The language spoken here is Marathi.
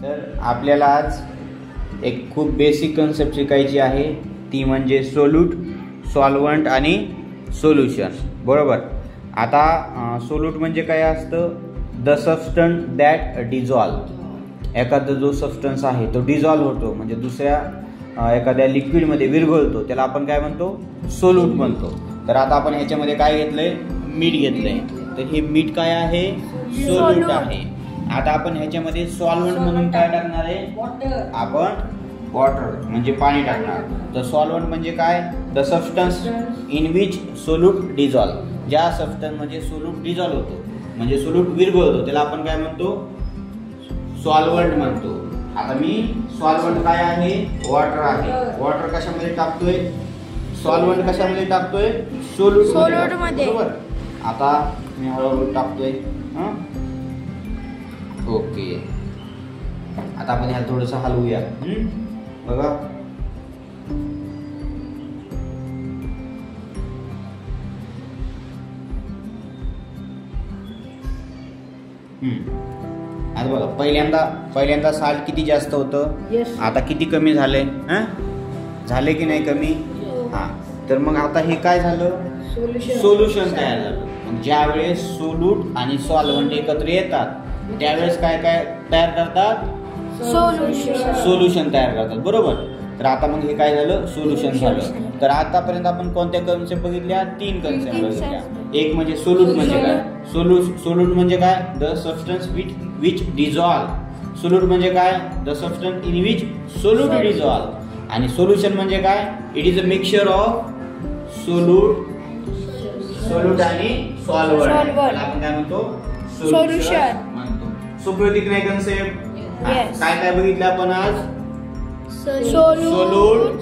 तर आपल्याला आज एक खूप बेसिक कन्सेप्ट शिकायची आहे, ती म्हणजे सोल्यूट, सॉल्व्हंट आणि सोल्युशन. बरोबर. आता सोल्यूट म्हणजे काय असतं? The substance that dissolve. एखादा जो सबस्टन्स आहे तो डिझॉल्व होतो, म्हणजे दुसऱ्या एखाद्या लिक्विडमध्ये विरघळतो, त्याला आपण काय म्हणतो? सोल्यूट म्हणतो. तर आता आपण ह्याच्यामध्ये काय घेतलंय? मीठ घेतलंय. तर हे मीठ काय आहे? सोल्यूट आहे. आता आपण ह्याच्यामध्ये सॉल्व्हंट म्हणून काय टाकणार आहे? आपण वॉटर म्हणजे पाणी टाकणार. तर सॉल्व्हंट म्हणजे काय? The substance in which solute dissolve. ज्या सबस्टन्स मध्ये सोल्यूट डिझॉल्व होतो, म्हणजे सोल्यूट विरघळतो, त्याला आपण काय म्हणतो? सॉल्व्हंट म्हणतो. आता मी सॉल्व्हंट काय आहे? वॉटर आहे. वॉटर कशामध्ये टाकतोय? सॉल्व्हंट कशामध्ये टाकतोय? सोल्यूट मध्ये. बरोबर. आता मी हळूहळू टाकतोय. ओके. आता आपण ह्याला थोडंसं हलवूया. बघा. आता बघा, पहिल्यांदा साल्ट किती जास्त होतं, आता किती कमी झालंय? झाले की नाही कमी? तर मग आता हे काय झालं? सोल्युशन तयार झालं. ज्या वेळेस सोल्यूट आणि सॉल्व्हंट एकत्र येतात त्यावेळेस काय काय तयार करतात? सोल्युशन तयार करतात. बरोबर. तर आता मग हे काय झालं? सोल्युशन झालं. तर आतापर्यंत आपण कोणत्या कन्सेप्ट बघितल्या? 3 कन्सेप्ट बघितल्या. एक म्हणजे सोल्यूट म्हणजे काय? सोल्यूट म्हणजे काय? The substance which dissolve. Solute म्हणजे काय? The substance in which solute dissolve. आणि सोल्युशन म्हणजे काय? It is a mixture of solute आणि सॉल्व्हंट. आपण काय म्हणतो? सोल्युशन म्हणतो. सोपी होती की नाही कन्सेप्ट? काय काय बघितलं आपण आज? सोल्यूट,